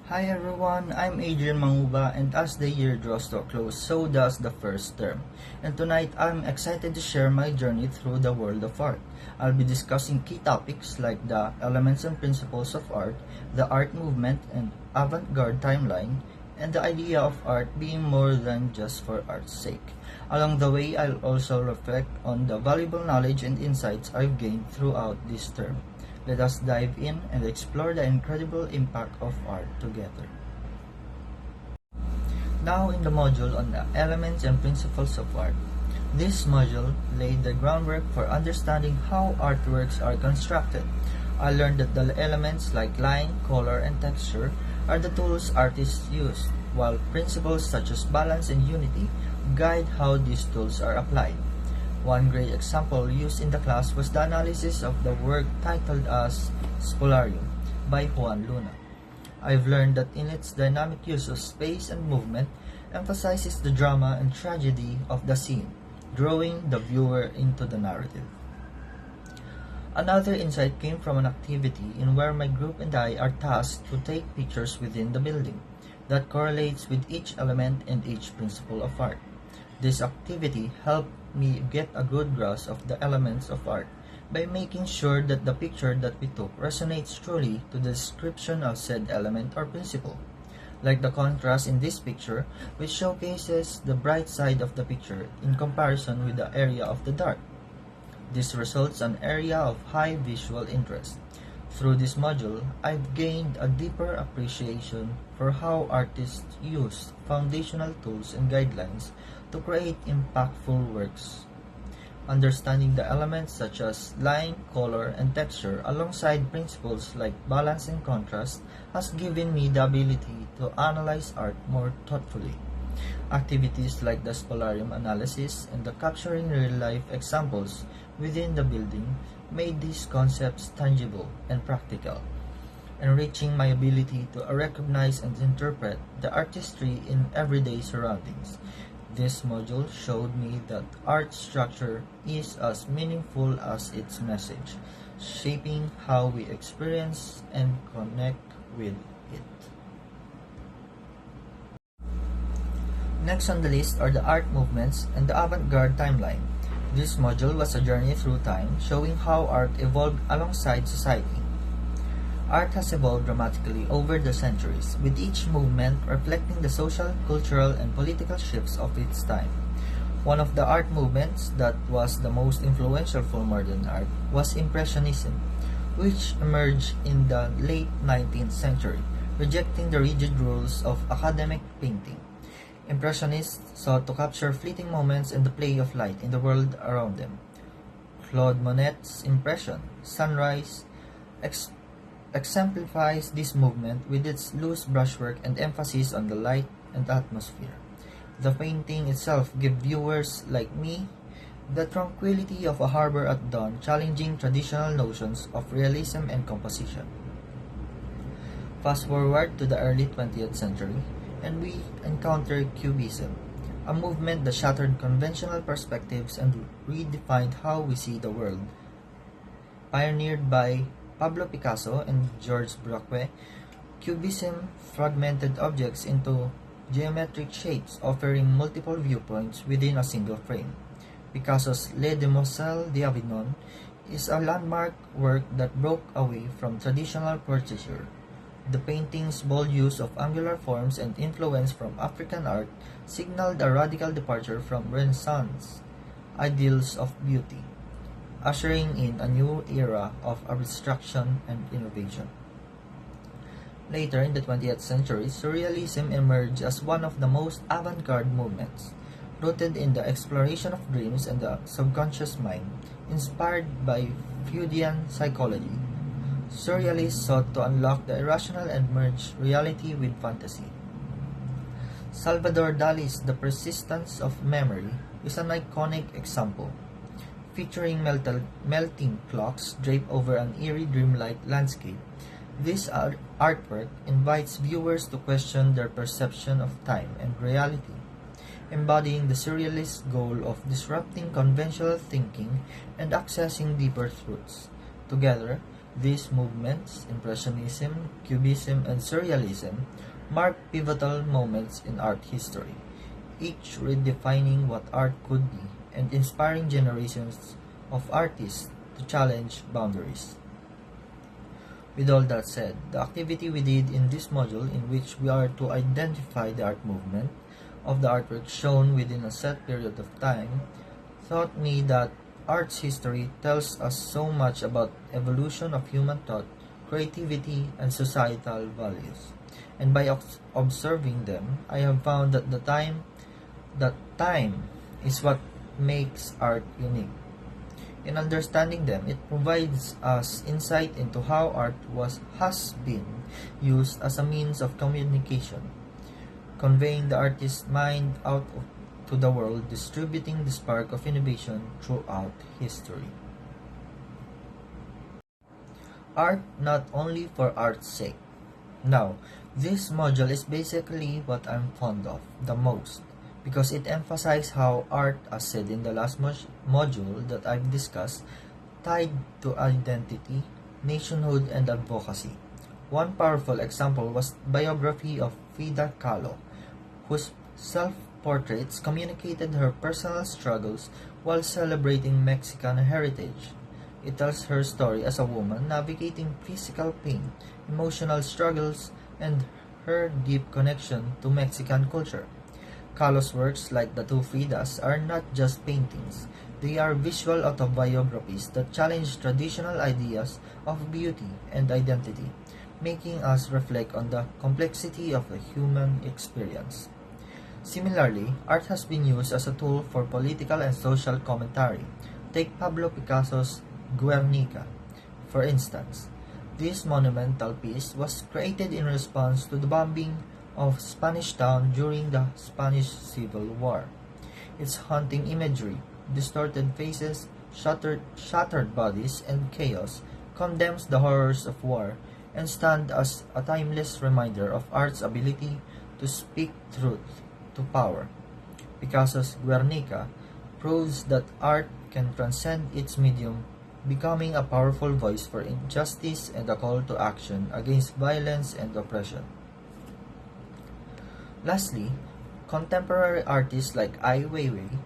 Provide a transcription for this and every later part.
Hi everyone, I'm Adrian Manguba, and as the year draws to a close, so does the first term. And tonight, I'm excited to share my journey through the world of art. I'll be discussing key topics like the elements and principles of art, the art movement and avant-garde timeline, and the idea of art being more than just for art's sake. Along the way, I'll also reflect on the valuable knowledge and insights I've gained throughout this term. Let us dive in and explore the incredible impact of art together. Now in the module on the elements and principles of art. This module laid the groundwork for understanding how artworks are constructed. I learned that the elements like line, color, and texture are the tools artists use, while principles such as balance and unity guide how these tools are applied. One great example used in the class was the analysis of the work titled as Spolarium by Juan Luna. I've learned that in its dynamic use of space and movement emphasizes the drama and tragedy of the scene, drawing the viewer into the narrative. Another insight came from an activity in where my group and I are tasked to take pictures within the building that correlates with each element and each principle of art. This activity helped me get a good grasp of the elements of art by making sure that the picture that we took resonates truly to the description of said element or principle. Like the contrast in this picture, which showcases the bright side of the picture in comparison with the area of the dark. This results in an area of high visual interest. Through this module, I've gained a deeper appreciation for how artists use foundational tools and guidelines to create impactful works. Understanding the elements such as line, color, and texture alongside principles like balance and contrast has given me the ability to analyze art more thoughtfully. Activities like the spolarium analysis and the capturing real-life examples within the building made these concepts tangible and practical, enriching my ability to recognize and interpret the artistry in everyday surroundings. This module showed me that art structure is as meaningful as its message, shaping how we experience and connect with it. Next on the list are the art movements and the avant-garde timeline. This module was a journey through time, showing how art evolved alongside society. Art has evolved dramatically over the centuries, with each movement reflecting the social, cultural, and political shifts of its time. One of the art movements that was the most influential for modern art was Impressionism, which emerged in the late 19th century, rejecting the rigid rules of academic painting. Impressionists sought to capture fleeting moments and the play of light in the world around them. Claude Monet's Impression, Sunrise, exemplifies this movement with its loose brushwork and emphasis on the light and atmosphere. The painting itself gives viewers like me the tranquility of a harbor at dawn, challenging traditional notions of realism and composition. Fast forward to the early 20th century, and we encounter Cubism, a movement that shattered conventional perspectives and redefined how we see the world. Pioneered by Pablo Picasso and Georges Braque, Cubism fragmented objects into geometric shapes, offering multiple viewpoints within a single frame. Picasso's Les Demoiselles d'Avignon is a landmark work that broke away from traditional portraiture. The painting's bold use of angular forms and influence from African art signaled a radical departure from Renaissance ideals of beauty, ushering in a new era of abstraction and innovation. Later in the 20th century, Surrealism emerged as one of the most avant-garde movements, rooted in the exploration of dreams and the subconscious mind, inspired by Freudian psychology. Surrealists sought to unlock the irrational and merge reality with fantasy. Salvador Dali's The Persistence of Memory is an iconic example, featuring melting clocks draped over an eerie dreamlike landscape. This artwork invites viewers to question their perception of time and reality, embodying the surrealist goal of disrupting conventional thinking and accessing deeper truths. Together, These movements, Impressionism, Cubism, and Surrealism, mark pivotal moments in art history, each redefining what art could be and inspiring generations of artists to challenge boundaries. With all that said, the activity we did in this module, in which we are to identify the art movement of the artwork shown within a set period of time, taught me that art's history tells us so much about evolution of human thought, creativity, and societal values. And by observing them, I have found that time is what makes art unique. In understanding them, it provides us insight into how art has been used as a means of communication, conveying the artist's mind to the world, distributing the spark of innovation throughout history. Art not only for art's sake. Now, this module is basically what I'm fond of the most, because it emphasizes how art, as said in the last module that I've discussed, tied to identity, nationhood, and advocacy. One powerful example was the biography of Frida Kahlo, whose self-portraits communicated her personal struggles while celebrating Mexican heritage. It tells her story as a woman navigating physical pain, emotional struggles, and her deep connection to Mexican culture. Kahlo's works, like the two Fridas, are not just paintings. They are visual autobiographies that challenge traditional ideas of beauty and identity, making us reflect on the complexity of the human experience. Similarly, art has been used as a tool for political and social commentary. Take Pablo Picasso's Guernica, for instance. This monumental piece was created in response to the bombing of Spanish town during the Spanish Civil War. Its haunting imagery, distorted faces, shattered bodies, and chaos condemns the horrors of war and stand as a timeless reminder of art's ability to speak truth to power. Picasso's Guernica proves that art can transcend its medium, becoming a powerful voice for injustice and a call to action against violence and oppression. Lastly, contemporary artists like Ai Weiwei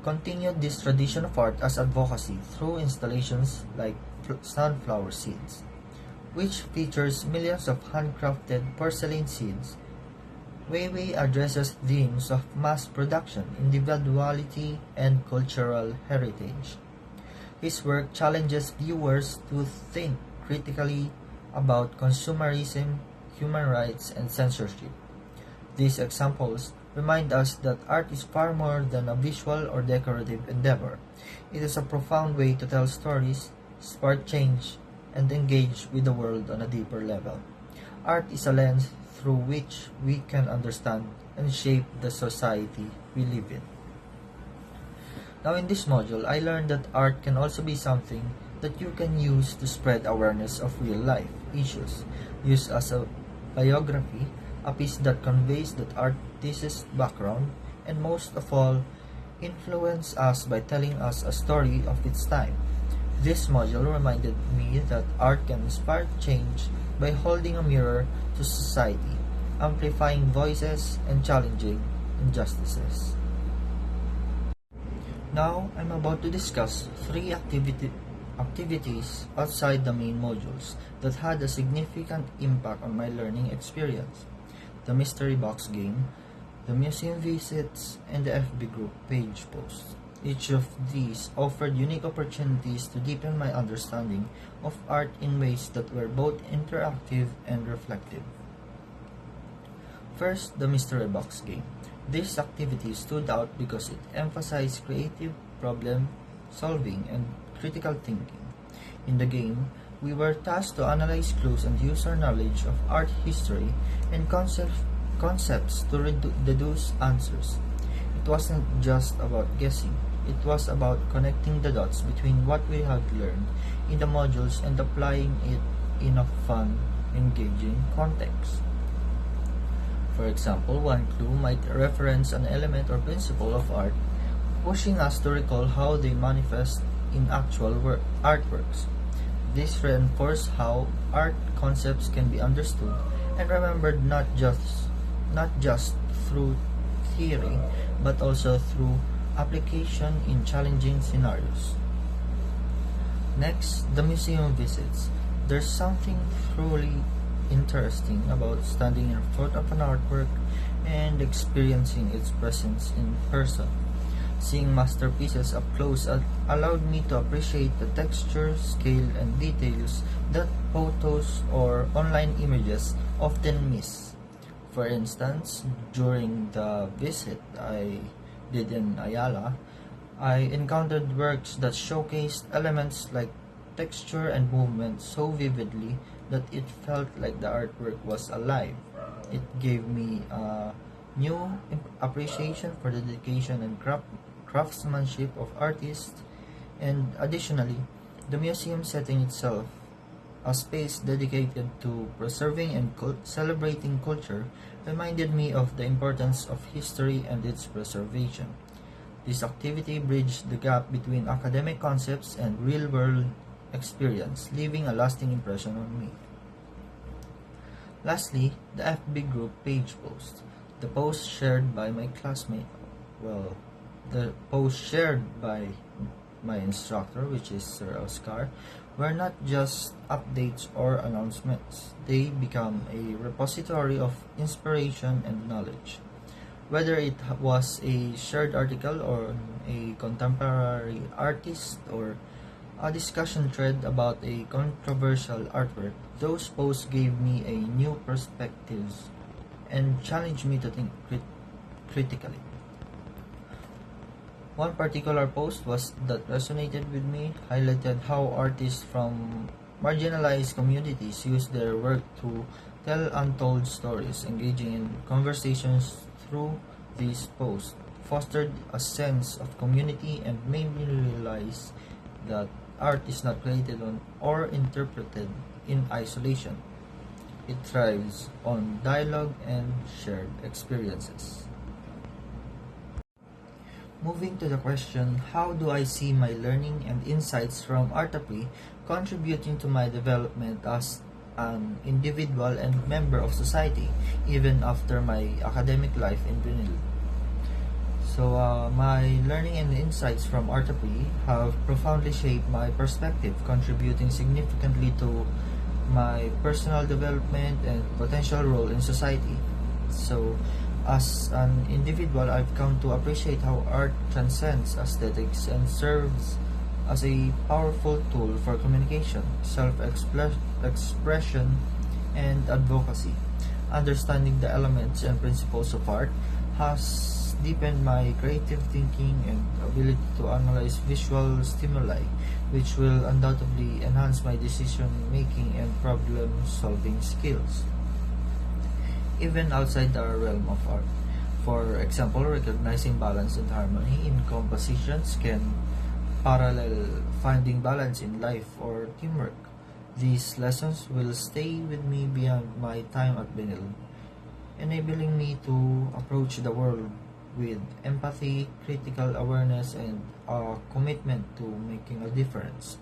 continued this tradition of art as advocacy through installations like Sunflower Seeds, which features millions of handcrafted porcelain seeds. Weiwei addresses themes of mass production, individuality, and cultural heritage. His work challenges viewers to think critically about consumerism, human rights, and censorship. These examples remind us that art is far more than a visual or decorative endeavor. It is a profound way to tell stories, spark change, and engage with the world on a deeper level. Art is a lens through which we can understand and shape the society we live in. Now in this module, I learned that art can also be something that you can use to spread awareness of real-life issues. Used as a biography, a piece that conveys the artist's background, and most of all, influence us by telling us a story of its time. This module reminded me that art can inspire change by holding a mirror to society, amplifying voices, and challenging injustices. Now, I'm about to discuss three activities outside the main modules that had a significant impact on my learning experience. The mystery box game, the museum visits, and the FB group page posts. Each of these offered unique opportunities to deepen my understanding of art in ways that were both interactive and reflective. First, the mystery box game. This activity stood out because it emphasized creative problem solving and critical thinking. In the game, we were tasked to analyze clues and use our knowledge of art history and concepts to deduce answers. It wasn't just about guessing. It was about connecting the dots between what we had learned in the modules and applying it in a fun, engaging context. For example, one clue might reference an element or principle of art, pushing us to recall how they manifest in actual artworks. This reinforced how art concepts can be understood and remembered not just through theory but also through application in challenging scenarios. Next, the museum visits. There's something truly interesting about standing in front of an artwork and experiencing its presence in person. Seeing masterpieces up close allowed me to appreciate the texture, scale, and details that photos or online images often miss. For instance, during the visit I did in Ayala, I encountered works that showcased elements like texture and movement so vividly that it felt like the artwork was alive. It gave me a new appreciation for the dedication and craftsmanship of artists, and additionally, the museum setting itself, a space dedicated to preserving and celebrating culture, reminded me of the importance of history and its preservation. This activity bridged the gap between academic concepts and real-world experience, leaving a lasting impression on me. Lastly, the FB group page post. The post shared by my classmate, well, the post shared by my instructor, which is Sir Oscar, were not just updates or announcements. They become a repository of inspiration and knowledge. Whether it was a shared article or a contemporary artist or a discussion thread about a controversial artwork, those posts gave me a new perspectives and challenged me to think critically. One particular post that resonated with me highlighted how artists from marginalized communities use their work to tell untold stories. Engaging in conversations through these posts fostered a sense of community and made me realize that art is not created or interpreted in isolation. It thrives on dialogue and shared experiences. Moving to the question, how do I see my learning and insights from Art-apri contributing to my development as an individual and member of society, even after my academic life in Brunel? So, my learning and insights from Art-apri have profoundly shaped my perspective, contributing significantly to my personal development and potential role in society. So, as an individual, I've come to appreciate how art transcends aesthetics and serves as a powerful tool for communication, self-expression, and advocacy. Understanding the elements and principles of art has deepened my creative thinking and ability to analyze visual stimuli, which will undoubtedly enhance my decision-making and problem-solving skills, even outside the realm of art. For example, recognizing balance and harmony in compositions can parallel finding balance in life or teamwork. These lessons will stay with me beyond my time at Benil, enabling me to approach the world with empathy, critical awareness, and a commitment to making a difference.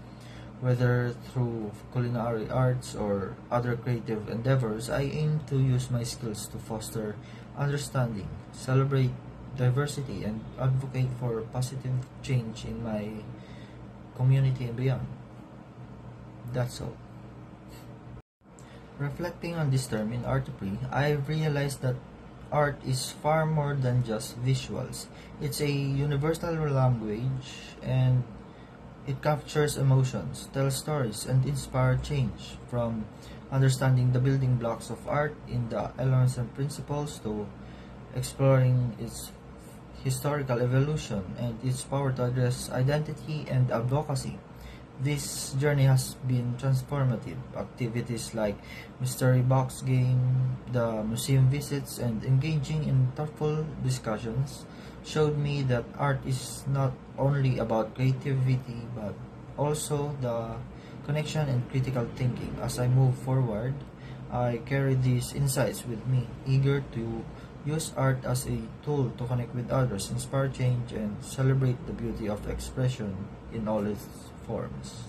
Whether through culinary arts or other creative endeavors, I aim to use my skills to foster understanding, celebrate diversity, and advocate for positive change in my community and beyond. That's all. Reflecting on this term in Art-apri, I've realized that art is far more than just visuals. It's a universal language, and it captures emotions, tells stories, and inspires change. From understanding the building blocks of art in the elements and principles to exploring its historical evolution and its power to address identity and advocacy. This journey has been transformative. Activities like mystery box game, the museum visits, and engaging in thoughtful discussions showed me that art is not only about creativity but also the connection and critical thinking. As I move forward, I carry these insights with me, eager to use art as a tool to connect with others, inspire change, and celebrate the beauty of expression in all its forms.